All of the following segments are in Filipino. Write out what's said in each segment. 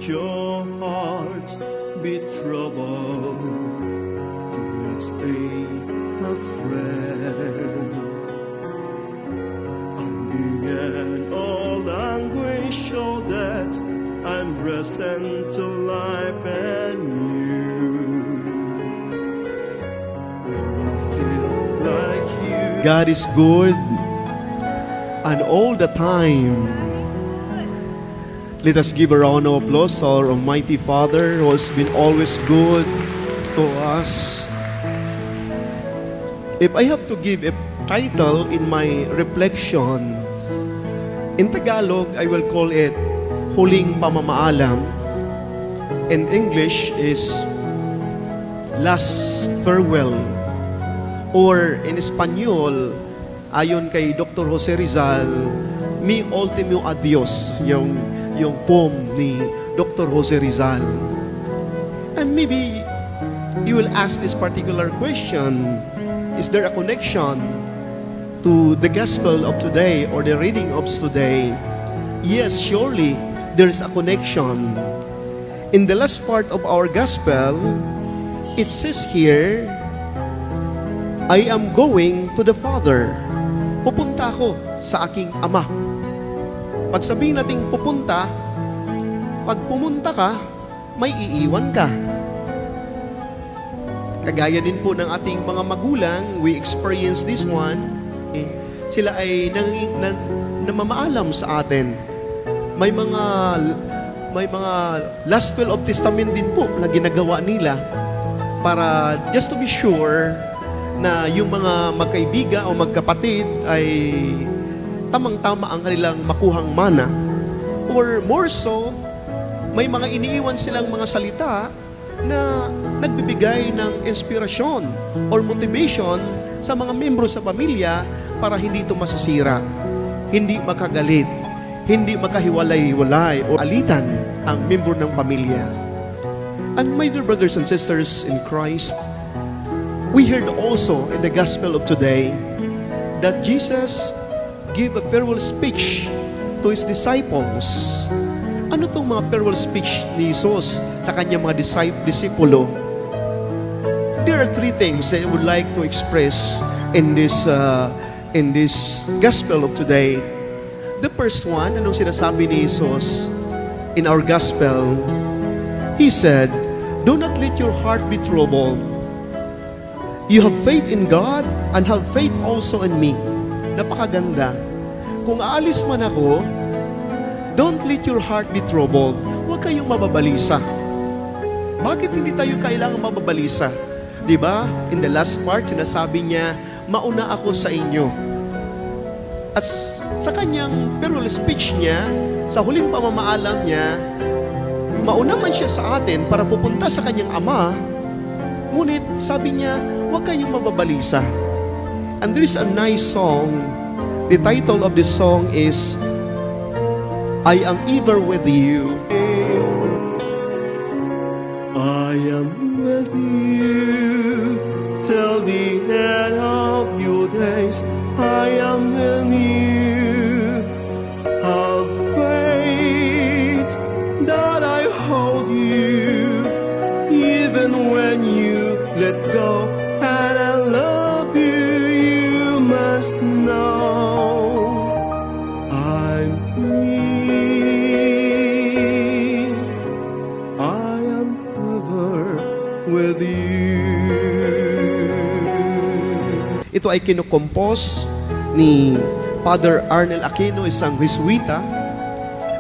your heart be troubled. Do not stay afraid. I'm beyond all anguish, show that I'm present to life and you. When you feel like you, God is good, and all the time. Let us give a round of applause to our Almighty Father who has been always good to us. If I have to give a title in my reflection, in Tagalog, I will call it Huling Pamamaalam. In English is Last Farewell. Or in Espanyol, ayon kay Dr. Jose Rizal, Mi Ultimo Adios, yung poem ni Dr. Jose Rizal. And maybe you will ask this particular question, is there a connection to the gospel of today or the reading of today? Yes, surely there is a connection. In the last part of our gospel, it says here, I am going to the Father. Pupunta ako sa aking Ama. Pag sabihin nating pupunta, pag pumunta ka, may iiwan ka. Kagaya din po ng ating mga magulang, we experience this one. Sila ay namamaalam sa atin. May mga last will of testament din po na ginagawa nila para just to be sure na yung mga magkaibigan o magkapatid ay tamang-tama ang kanilang makuhang mana. Or more so, may mga iniiwan silang mga salita na nagbibigay ng inspirasyon or motivation sa mga membro sa pamilya para hindi ito masasira, hindi makagalit, hindi makahiwalay-walay o alitan ang membro ng pamilya. And my dear brothers and sisters in Christ, we heard also in the gospel of today that Jesus gave a farewell speech to His disciples. Ano itong mga farewell speech ni Jesus sa kanyang mga disipulo? There are three things that I would like to express in this gospel of today. The first one, anong sinasabi ni Jesus in our gospel? He said, do not let your heart be troubled. You have faith in God and have faith also in me. Napakaganda. Kung aalis man ako, don't let your heart be troubled. Huwag kayong mababalisa. Bakit hindi tayo kailangan mababalisa? Diba? In the last part, sinasabi niya, mauna ako sa inyo. At sa kanyang farewell speech niya, sa huling pamamaalam niya, mauna man siya sa atin para pupunta sa kanyang Ama, ngunit sabi niya, huwag kayong mababalisa. And there is a nice song. The title of this song is, I am ever with you. I am with you till the end of your days. I am with you. Have faith that I hold you, even when you let go. And I love you, you must know. I'm free. I am ever with you. Ito ay kinukompose ni Father Arnel Aquino, isang Jesuita.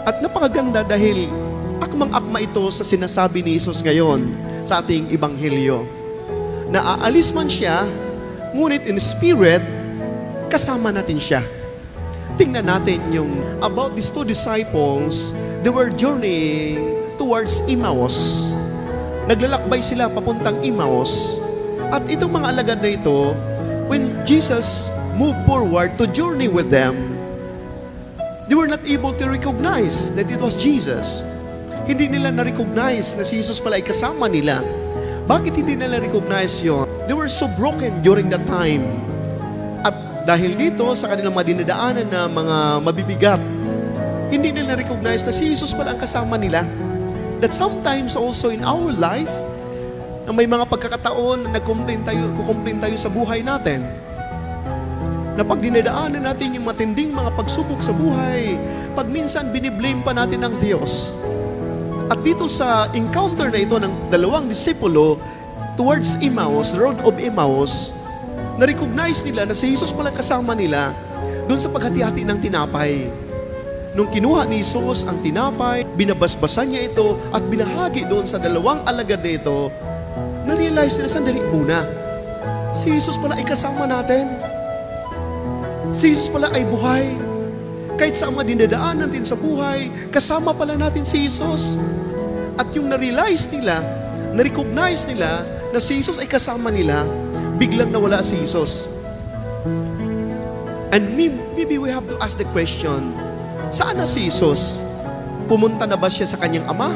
At napakaganda dahil akmang-akma ito sa sinasabi ni Jesus ngayon sa ating Ebanghelyo. Na aalis man siya, ngunit in spirit, kasama natin siya. Tingnan natin yung about these two disciples, they were journeying towards Emmaus. Naglalakbay sila papuntang Emmaus. At itong mga alagad na ito, when Jesus moved forward to journey with them, they were not able to recognize that it was Jesus. Hindi nila na-recognize na si Jesus pala ay kasama nila. Bakit hindi nila recognize yun? They were so broken during that time. At dahil dito, sa kanilang mga dinadaanan na mga mabibigat, hindi nila recognize na si Jesus pala ang kasama nila. that sometimes also in our life, na may mga pagkakataon na kukomplain tayo sa buhay natin. Na pag dinadaanan natin yung matinding mga pagsubok sa buhay, pag minsan biniblame pa natin ang Diyos. At dito sa encounter na ito ng dalawang disipulo towards Emmaus, the road of Emmaus, na-recognize nila na si Jesus pala kasama nila doon sa paghati-hati ng tinapay. Nung kinuha ni Jesus ang tinapay, binabasbasan niya ito at binahagi doon sa dalawang alagad nito, na-realize nila, sandali muna, si Jesus pala ay kasama natin. Si Jesus pala ay buhay. Kahit sa mga dinadaan natin sa buhay, kasama pala natin si Jesus. At yung na-realize nila, na-recognize nila na si Jesus ay kasama nila, biglang nawala si Jesus. And maybe we have to ask the question, saan na si Jesus? Pumunta na ba siya sa kanyang ama?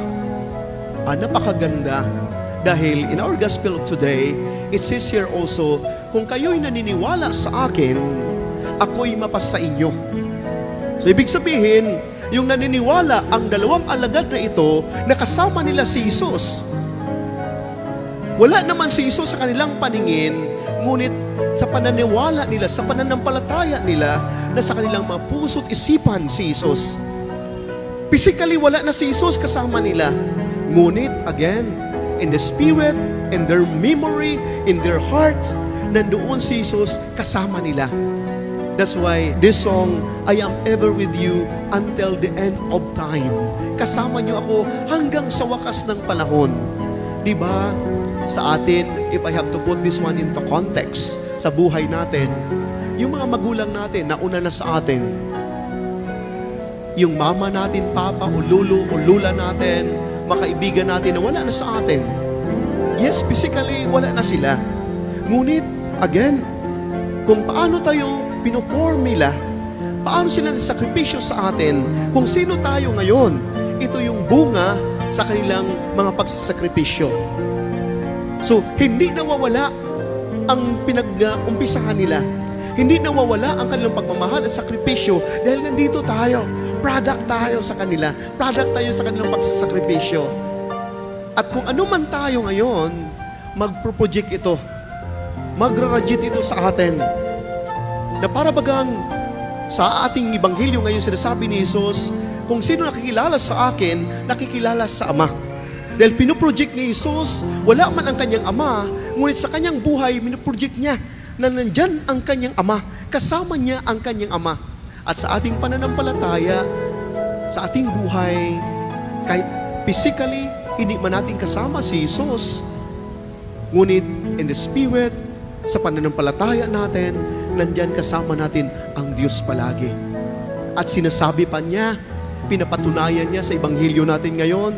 Napakaganda. Dahil in our gospel of today, it says here also, kung kayo'y naniniwala sa akin, ako'y mapasa inyo. So ibig sabihin, yung naniniwala ang dalawang alagad na ito, nakasama nila si Jesus. Wala naman si Jesus sa kanilang paningin, ngunit sa pananiwala nila, sa pananampalataya nila, na sa kanilang mga puso't isipan si Jesus. Physically, wala na si Jesus kasama nila. Ngunit, again, in the spirit, in their memory, in their hearts, nandoon si Jesus kasama nila. That's why this song, I am ever with you until the end of time. Kasama niyo ako hanggang sa wakas ng panahon. Diba? Sa atin, if I have to put this one into context, sa buhay natin, yung mga magulang natin na una na sa atin, yung mama natin, papa, o lolo, o lula natin, makaibigan natin na wala na sa atin. Yes, physically, wala na sila. Ngunit, again, kung paano tayo pinoformula, paano sila nasakripisyo sa atin, kung sino tayo ngayon, ito yung bunga sa kanilang mga pagsasakripisyo. So, hindi nawawala ang pinag-umpisahan nila. Hindi nawawala ang kanilang pagmamahal at sakripisyo dahil nandito tayo. Product tayo sa kanila. Product tayo sa kanilang pagsasakripisyo. At kung ano man tayo ngayon, magpro-project ito. Magra-radiate ito sa atin. Na para bagang sa ating Ebanghelyo ngayon sinasabi ni Jesus, kung sino nakikilala sa akin, nakikilala sa Ama. Dahil pinoproject ni Jesus, wala man ang kanyang ama, ngunit sa kanyang buhay, pinoproject niya na nandyan ang kanyang ama, kasama niya ang kanyang ama. At sa ating pananampalataya, sa ating buhay, kahit physically, hindi man natin kasama si Jesus, ngunit in the spirit, sa pananampalataya natin, nandyan kasama natin ang Diyos palagi. At sinasabi pa niya, pinapatunayan niya sa Ebanghelyo natin ngayon,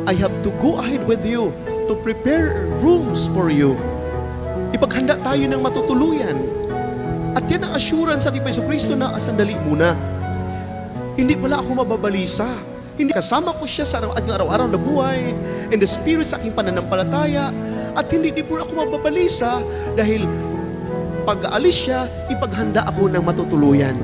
I have to go ahead with you to prepare rooms for you. Ipaghanda tayo ng matutuluyan. At yan ang assurance sa ating Kristo na, sandali muna. Hindi pala ako mababalisa. Hindi kasama ko siya sa aking araw-araw na buhay, in the spirit sa aking pananampalataya, at hindi po ako mababalisa dahil pag aalis siya, ipaghanda ako ng matutuluyan.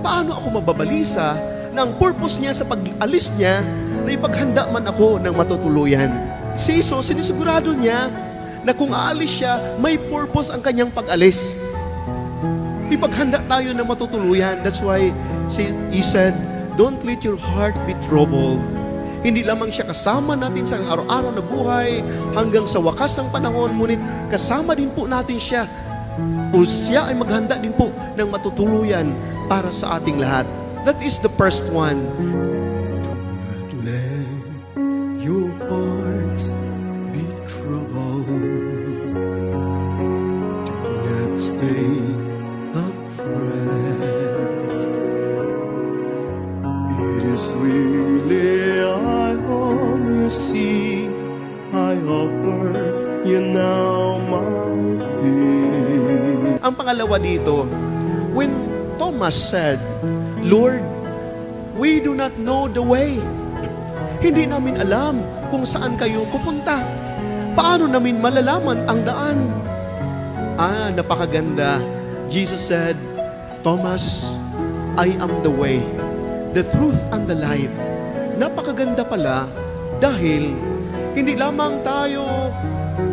Paano ako mababalisa na ang purpose niya sa pag-alis niya na ipaghanda man ako ng matutuluyan? Si Jesus, sinisigurado niya na kung aalis siya, may purpose ang kanyang pag-alis. Ipaghanda tayo ng matutuluyan. That's why he said, don't let your heart be troubled. Hindi lamang siya kasama natin sa araw-araw na buhay hanggang sa wakas ng panahon, ngunit kasama din po natin siya. O siya ay maghanda din po ng matutuluyan para sa ating lahat. That is the first one. Do not let your hearts be troubled. Do not stay afraid. It is really I hope you see. I offer you now my peace. Ang pangalawa dito, when Thomas said, Lord, we do not know the way. Hindi namin alam kung saan kayo pupunta. Paano namin malalaman ang daan? Napakaganda. Jesus said, Thomas, I am the way, the truth, and the life. Napakaganda pala Dahil hindi lamang tayo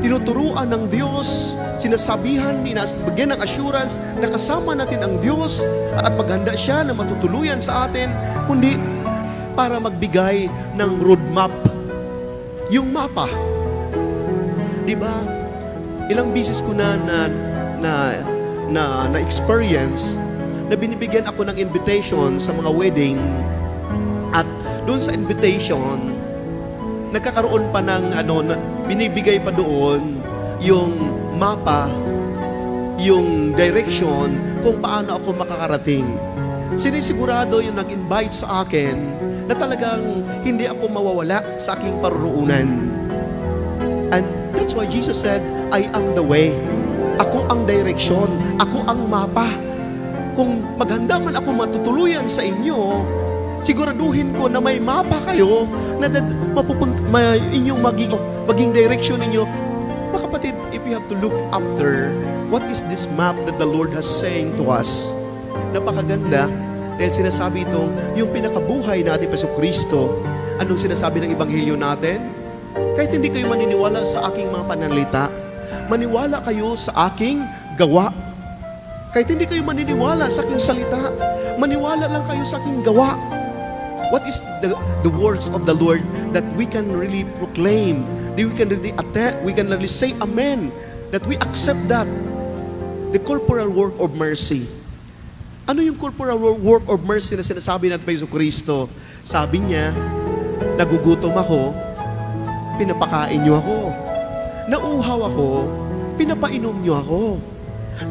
tinuturuan ng Diyos, sinasabihan, bigyan ng assurance na kasama natin ang Diyos at maghanda siya na matutuluyan sa atin, kundi para magbigay ng roadmap. Yung mapa. Di ba? Ilang bisis ko na experience na binibigyan ako ng invitation sa mga wedding, at doon sa invitation nagkakaroon pa ng binibigay pa doon yung mapa, yung direction kung paano ako makakarating. Sinisigurado yung nag-invite sa akin na talagang hindi ako mawawala sa aking paruroonan. And that's why Jesus said, I am the way. Ako ang direction. Ako ang mapa. Kung maghanda man ako matutuluyan sa inyo, siguraduhin ko na may mapa kayo na inyong maging direction ninyo. Mga kapatid, if you have to look after what is this map that the Lord has saying to us, napakaganda dahil sinasabi itong yung pinakabuhay natin pa sa Kristo. Anong sinasabi ng Ebanghelyo natin? Kahit hindi kayo maniniwala sa aking mga pananalita, maniwala kayo sa aking gawa. Kahit hindi kayo maniniwala sa aking salita, maniwala lang kayo sa aking gawa. What is the words of the Lord that we can really proclaim, that we can really attend, we can really say amen, that we accept that? The corporal work of mercy. Ano yung corporal work of mercy na sinasabi natin pa Yesu Kristo? Sabi niya, nagugutom ako, pinapakain niyo ako. Nauuhaw ako, pinapainom niyo ako.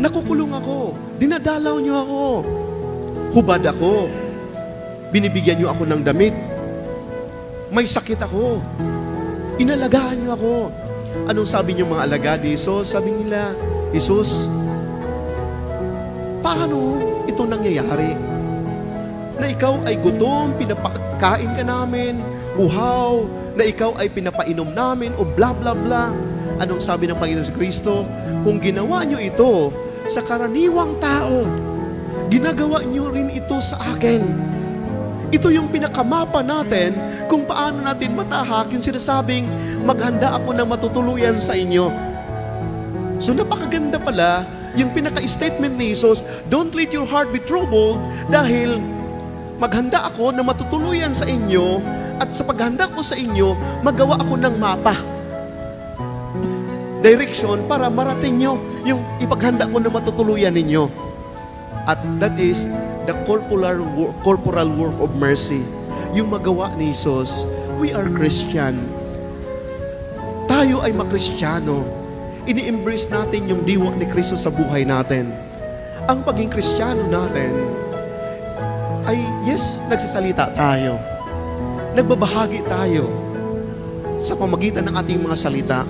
Nakukulong ako, dinadalaw niyo ako. Hubad ako, binibigyan niyo ako ng damit. May sakit ako, inalagaan niyo ako. Anong sabi niyo mga alagad ni Jesus? Sabi nila, Jesus, paano ito nangyayari? Na ikaw ay gutom, pinapakain ka namin, uhaw, na ikaw ay pinapainom namin, o bla bla bla. Anong sabi ng Panginoon sa Kristo? Kung ginawa niyo ito sa karaniwang tao, ginagawa niyo rin ito sa akin. Ito yung pinakamapa natin kung paano natin matahak yung sinasabing maghanda ako na matutuluyan sa inyo. So napakaganda pala yung pinaka-statement ni Jesus, don't let your heart be troubled, dahil maghanda ako na matutuluyan sa inyo, at sa paghanda ko sa inyo, magawa ako ng mapa. Direction para marating nyo yung ipaghanda ko na matutuluyan ninyo. At that is the corporal work of mercy. Yung magawa ni Jesus. We are Christian. Tayo ay makristyano. Ini-embrace natin yung diwa ni Kristo sa buhay natin. Ang pagiging Kristiyano natin ay, yes, nagsasalita tayo. Nagbabahagi tayo sa pamagitan ng ating mga salita.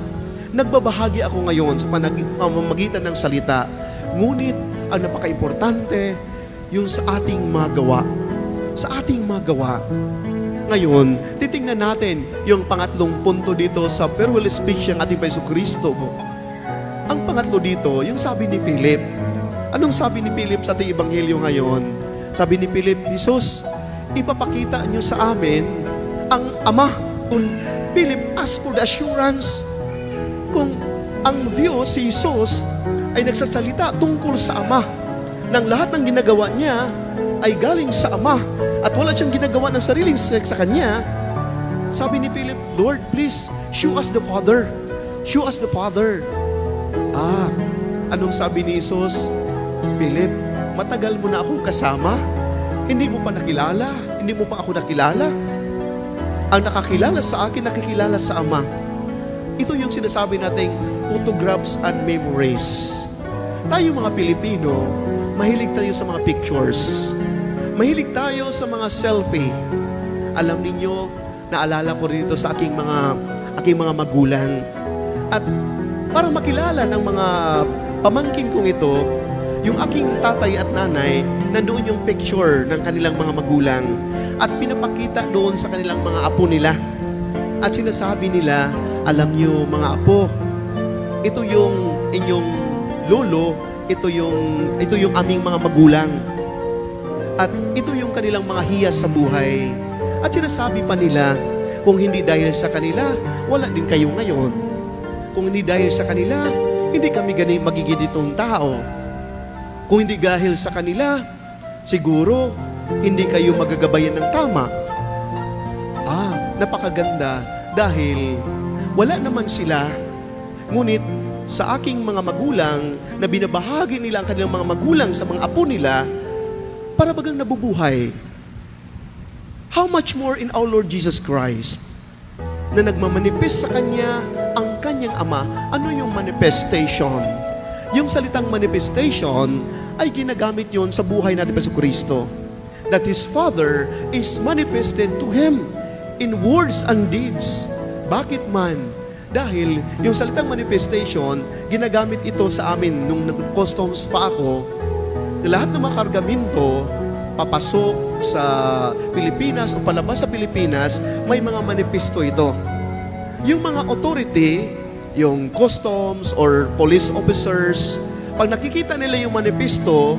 Nagbabahagi ako ngayon sa pamamagitan ng salita. Ngunit ang napaka-importante yung sa ating magawa. Sa ating magawa. Ngayon, titingnan natin yung pangatlong punto dito sa farewell speech ng ating Panginoon Kristo. Ang pangatlo dito, yung sabi ni Philip. Anong sabi ni Philip sa ating Ebanghelyo ngayon? Sabi ni Philip, Jesus, ipapakita niyo sa amin ang Ama. Philip, ask for the assurance. Kung ang Diyos, si Jesus, ay nagsasalita tungkol sa Ama, nang lahat ng ginagawa niya ay galing sa Ama, at wala siyang ginagawa ng sariling sa Kanya, sabi ni Philip, Lord, please, show us the Father. Show us the Father. Anong sabi ni Jesus? Philip, matagal mo na akong kasama? Hindi mo pa nakilala? Hindi mo pa ako nakilala? Ang nakakilala sa akin, nakikilala sa Ama. Ito yung sinasabi nating photographs and memories. Tayo mga Pilipino, mahilig tayo sa mga pictures. Mahilig tayo sa mga selfie. Alam ninyo, naalala ko rin ito sa aking mga magulang. At para makilala ng mga pamangkin kong ito, yung aking tatay at nanay, nandoon yung picture ng kanilang mga magulang at pinapakita doon sa kanilang mga apo nila. At sinasabi nila, alam niyo mga apo, ito yung inyong lolo, ito yung aming mga magulang. At ito yung kanilang mga hiyas sa buhay. At sinasabi pa nila, Kung hindi dahil sa kanila, wala din kayo ngayon. Kung hindi dahil sa kanila, hindi kami magiging itong tao. Kung hindi dahil sa kanila, siguro, hindi kayo magagabayan ng tama. Napakaganda dahil wala naman sila, ngunit sa aking mga magulang na binabahagi nila ang kanilang mga magulang sa mga apo nila, para bagang nabubuhay. How much more in our Lord Jesus Christ na nagmamanifest sa Kanya ang Kanyang Ama? Ano yung manifestation? Yung salitang manifestation ay ginagamit yon sa buhay natin sa Kristo. That His Father is manifested to Him in words and deeds. Bakit man? Dahil yung salitang manifestation, ginagamit ito sa amin nung nag-customs pa ako. Sa lahat ng mga kargamento, papasok sa Pilipinas o palabas sa Pilipinas, may mga manifesto ito. Yung mga authority, yung customs or police officers, pag nakikita nila yung manifesto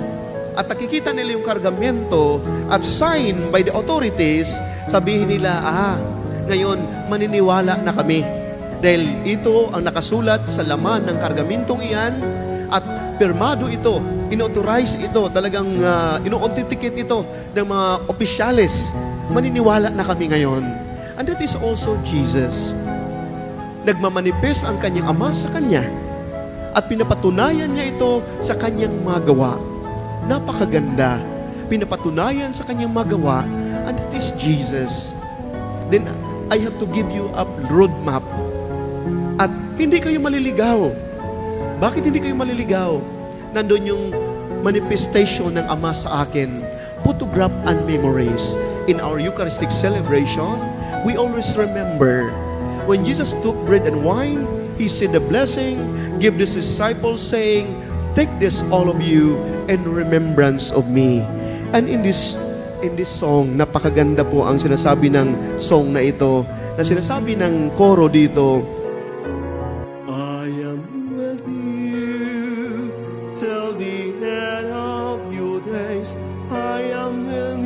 at nakikita nila yung kargamento at signed by the authorities, sabihin nila, ngayon maniniwala na kami. Dahil ito ang nakasulat sa laman ng kargamentong iyan at pirmado ito, inauthorize ito, talagang ino-authenticate ito ng mga opisyales. Maniniwala na kami ngayon. And that is also Jesus. Nagmamanifest ang Kanyang Ama sa Kanya at pinapatunayan niya ito sa Kanyang magawa. Napakaganda. Pinapatunayan sa Kanyang magawa, and that is Jesus. Then, I have to give you a roadmap. At hindi kayo maliligaw. Bakit hindi kayo maliligaw? Nandun yung manifestation ng Ama sa akin. Photograph and memories. In our Eucharistic celebration, we always remember when Jesus took bread and wine, He said the blessing, give His disciples saying, take this all of you in remembrance of me. And in this song, napakaganda po ang sinasabi ng song na ito, na sinasabi ng koro dito, I am with you till the end of your days. I am in